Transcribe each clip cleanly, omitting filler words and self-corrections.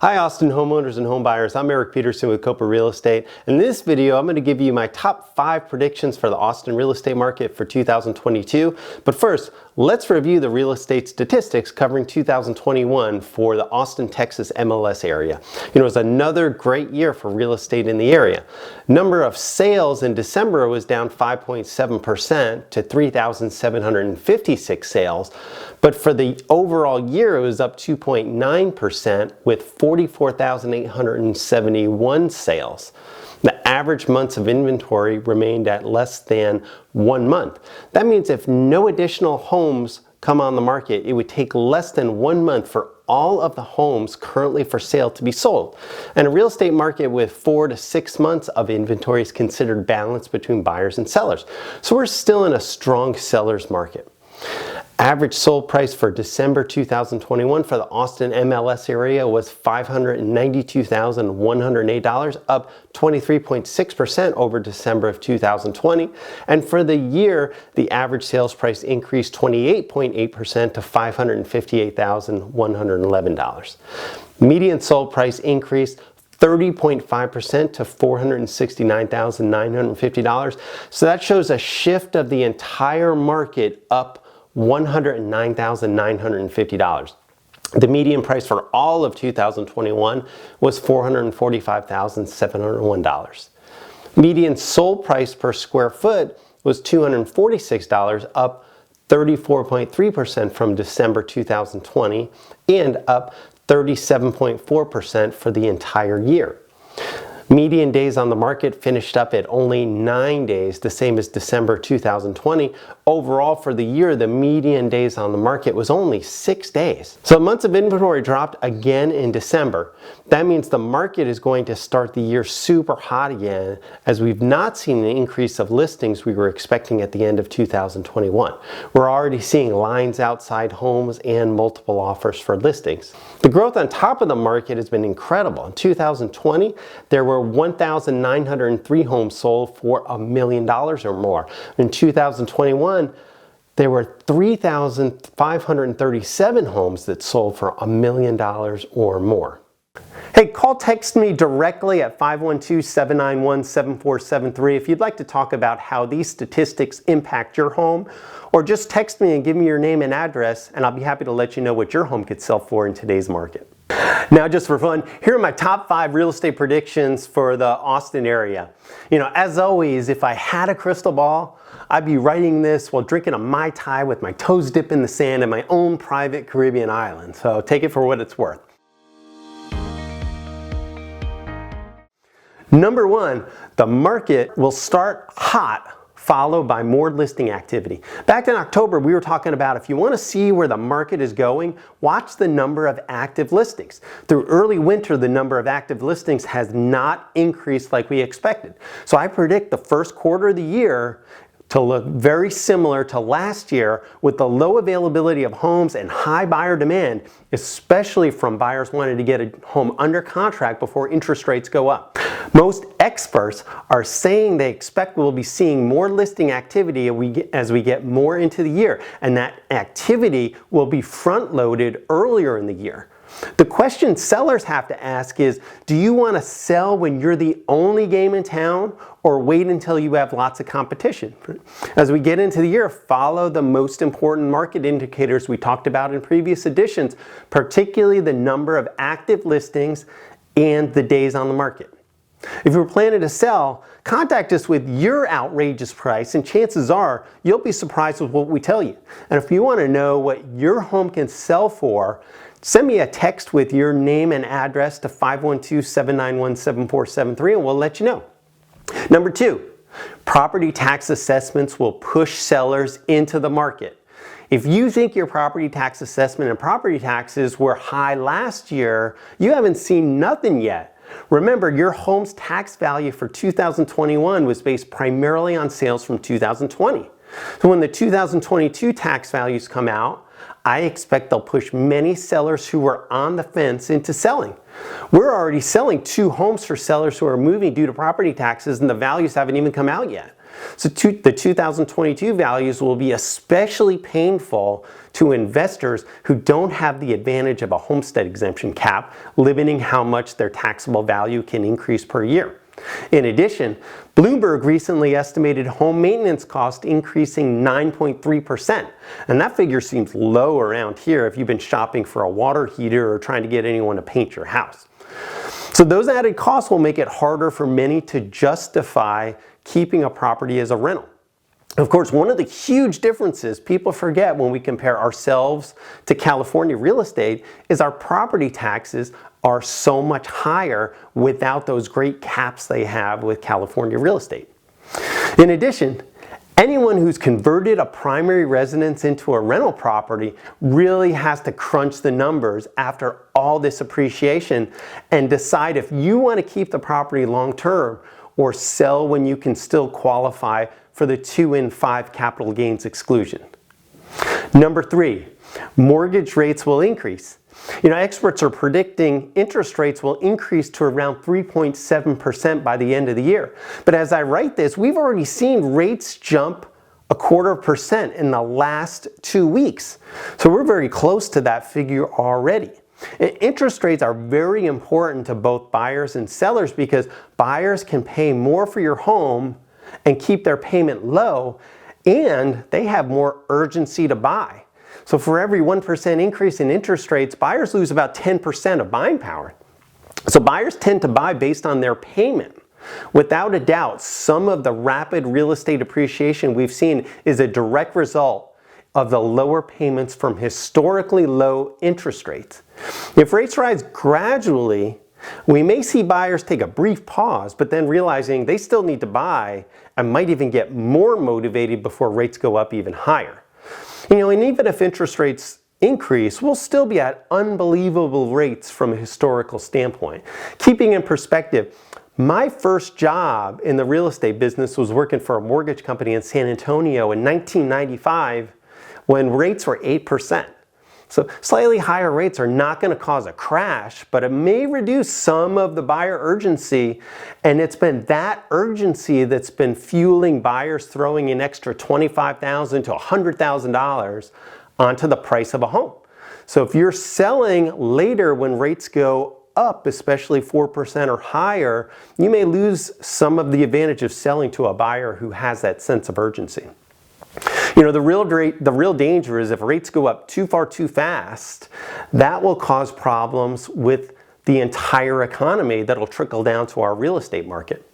Hi Austin homeowners and home buyers, I'm Eric Peterson with Kopa Real Estate. In this video, I'm going to give you my top 5 predictions for the Austin real estate market for 2022. But first, let's review the real estate statistics covering 2021 for the Austin, Texas MLS area. It was another great year for real estate in the area. Number of sales in December was down 5.7% to 3,756 sales. But for the overall year, it was up 2.9% with 44,871 sales. The average months of inventory remained at less than 1 month. That means if no additional homes come on the market, it would take less than 1 month for all of the homes currently for sale to be sold. And a real estate market with 4 to 6 months of inventory is considered balanced between buyers and sellers. So we're still in a strong seller's market. Average sold price for December 2021 for the Austin MLS area was $592,108, up 23.6% over December of 2020. And for the year, the average sales price increased 28.8% to $558,111. Median sold price increased 30.5% to $469,950. So that shows a shift of the entire market up $109,950. The median price for all of 2021 was $445,701. Median sold price per square foot was $246, up 34.3% from December 2020 and up 37.4% for the entire year. Median days on the market finished up at only 9 days, the same as December 2020. Overall, for the year, the median days on the market was only 6 days. So months of inventory dropped again in December. That means the market is going to start the year super hot again, as we've not seen an increase of listings we were expecting at the end of 2021. We're already seeing lines outside homes and multiple offers for listings. The growth on top of the market has been incredible. In 2020, there were 1,903 homes sold for $1 million or more. In 2021, there were 3,537 homes that sold for $1 million or more. Hey, text me directly at 512-791-7473 if you'd like to talk about how these statistics impact your home, or just text me and give me your name and address, and I'll be happy to let you know what your home could sell for in today's market. Now, just for fun, here are my top 5 real estate predictions for the Austin area. As always, if I had a crystal ball, I'd be writing this while drinking a Mai Tai with my toes dipped in the sand in my own private Caribbean island. So take it for what it's worth. Number 1, the market will start hot, followed by more listing activity. Back in October, we were talking about if you want to see where the market is going, watch the number of active listings. Through early winter, the number of active listings has not increased like we expected. So I predict the first quarter of the year to look very similar to last year, with the low availability of homes and high buyer demand, especially from buyers wanting to get a home under contract before interest rates go up. Most experts are saying they expect we'll be seeing more listing activity as we get more into the year, and that activity will be front-loaded earlier in the year. The question sellers have to ask is, do you want to sell when you're the only game in town, or wait until you have lots of competition? As we get into the year, follow the most important market indicators we talked about in previous editions, particularly the number of active listings and the days on the market. If you're planning to sell, contact us with your outrageous price, and chances are you'll be surprised with what we tell you. And if you want to know what your home can sell for, send me a text with your name and address to 512-791-7473 and we'll let you know. Number 2, property tax assessments will push sellers into the market. If you think your property tax assessment and property taxes were high last year, you haven't seen nothing yet. Remember, your home's tax value for 2021 was based primarily on sales from 2020. So when the 2022 tax values come out, I expect they'll push many sellers who were on the fence into selling. We're already selling 2 homes for sellers who are moving due to property taxes, and the values haven't even come out yet. So the 2022 values will be especially painful to investors who don't have the advantage of a homestead exemption cap, limiting how much their taxable value can increase per year. In addition, Bloomberg recently estimated home maintenance cost increasing 9.3%, and that figure seems low around here if you've been shopping for a water heater or trying to get anyone to paint your house. So those added costs will make it harder for many to justify keeping a property as a rental. Of course, one of the huge differences people forget when we compare ourselves to California real estate is our property taxes are so much higher without those great caps they have with California real estate. In addition, anyone who's converted a primary residence into a rental property really has to crunch the numbers after all this appreciation and decide if you want to keep the property long term or sell when you can still qualify for the 2 in 5 capital gains exclusion. Number 3, mortgage rates will increase. Experts are predicting interest rates will increase to around 3.7% by the end of the year. But as I write this, we've already seen rates jump 0.25% in the last 2 weeks. So we're very close to that figure already. Interest rates are very important to both buyers and sellers because buyers can pay more for your home and keep their payment low, and they have more urgency to buy. So for every 1% increase in interest rates, buyers lose about 10% of buying power. So buyers tend to buy based on their payment. Without a doubt, some of the rapid real estate appreciation we've seen is a direct result of the lower payments from historically low interest rates. If rates rise gradually, we may see buyers take a brief pause, but then realizing they still need to buy and might even get more motivated before rates go up even higher. And even if interest rates increase, we'll still be at unbelievable rates from a historical standpoint. Keeping in perspective, my first job in the real estate business was working for a mortgage company in San Antonio in 1995 when rates were 8%. So slightly higher rates are not going to cause a crash, but it may reduce some of the buyer urgency, and it's been that urgency that's been fueling buyers throwing an extra $25,000 to $100,000 onto the price of a home. So if you're selling later when rates go up, especially 4% or higher, you may lose some of the advantage of selling to a buyer who has that sense of urgency. The real danger is if rates go up too far too fast, that will cause problems with the entire economy that'll trickle down to our real estate market.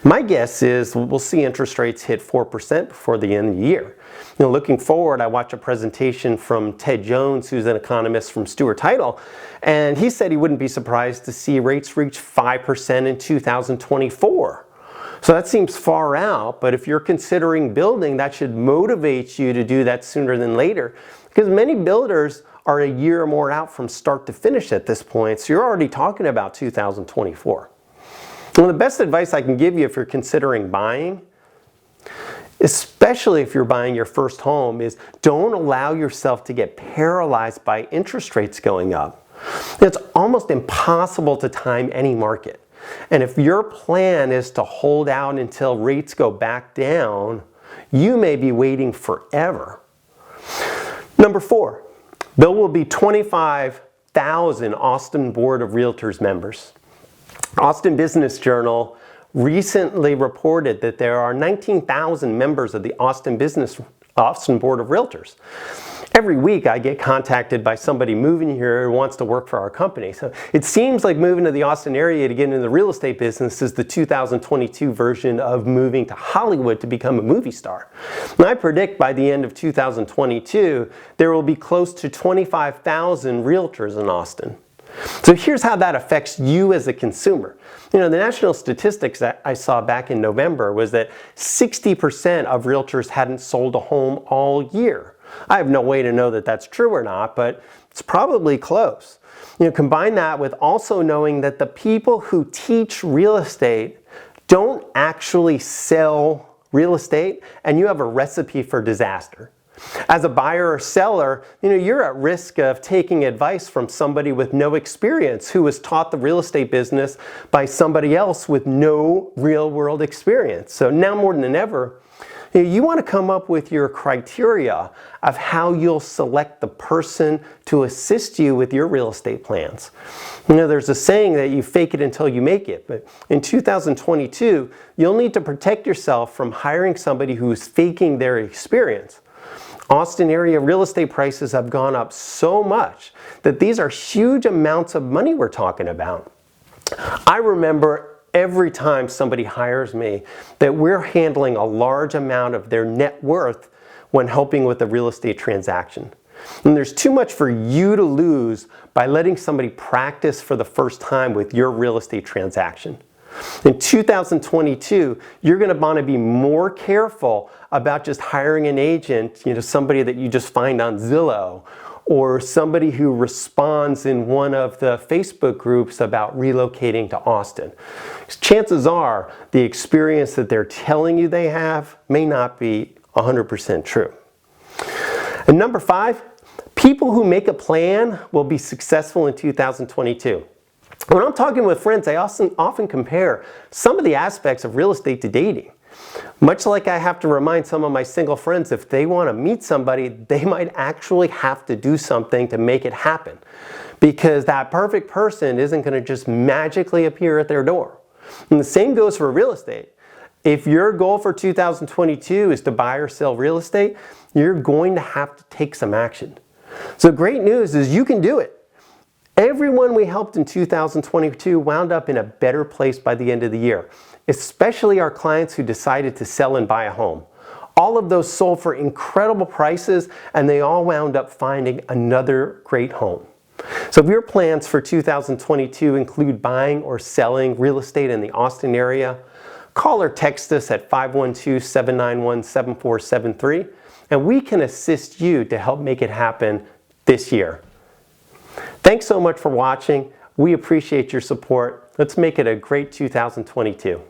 My guess is we'll see interest rates hit 4% before the end of the year. Looking forward, I watched a presentation from Ted Jones, who's an economist from Stewart Title, and he said he wouldn't be surprised to see rates reach 5% in 2024. So that seems far out, but if you're considering building, that should motivate you to do that sooner than later, because many builders are a year or more out from start to finish at this point, so you're already talking about 2024. One of the best advice I can give you if you're considering buying, especially if you're buying your first home, is don't allow yourself to get paralyzed by interest rates going up. It's almost impossible to time any market. And if your plan is to hold out until rates go back down, you may be waiting forever. Number 4, there will be 25,000 Austin Board of Realtors members. Austin Business Journal recently reported that there are 19,000 members of the Austin Board of Realtors. Every week I get contacted by somebody moving here who wants to work for our company. So it seems like moving to the Austin area to get into the real estate business is the 2022 version of moving to Hollywood to become a movie star. And I predict by the end of 2022, there will be close to 25,000 realtors in Austin. So here's how that affects you as a consumer. The national statistics that I saw back in November was that 60% of realtors hadn't sold a home all year. I have no way to know that that's true or not, but it's probably close. Combine that with also knowing that the people who teach real estate don't actually sell real estate, and you have a recipe for disaster. As a buyer or seller, you're at risk of taking advice from somebody with no experience who was taught the real estate business by somebody else with no real world experience. So now more than ever, You want to come up with your criteria of how you'll select the person to assist you with your real estate plans. There's a saying that you fake it until you make it, but in 2022, you'll need to protect yourself from hiring somebody who's faking their experience. Austin area real estate prices have gone up so much that these are huge amounts of money we're talking about. I remember every time somebody hires me that we're handling a large amount of their net worth when helping with a real estate transaction. And there's too much for you to lose by letting somebody practice for the first time with your real estate transaction. In 2022, you're going to want to be more careful about just hiring an agent, somebody that you just find on Zillow, or somebody who responds in one of the Facebook groups about relocating to Austin. Chances are the experience that they're telling you they have may not be 100% true. And number 5, people who make a plan will be successful in 2022. When I'm talking with friends, I often compare some of the aspects of real estate to dating. Much like I have to remind some of my single friends, if they want to meet somebody, they might actually have to do something to make it happen. Because that perfect person isn't going to just magically appear at their door. And the same goes for real estate. If your goal for 2022 is to buy or sell real estate, you're going to have to take some action. So great news is you can do it. Everyone we helped in 2022 wound up in a better place by the end of the year, especially our clients who decided to sell and buy a home. All of those sold for incredible prices, and they all wound up finding another great home. So if your plans for 2022 include buying or selling real estate in the Austin area, call or text us at 512-791-7473, and we can assist you to help make it happen this year. Thanks so much for watching. We appreciate your support. Let's make it a great 2022.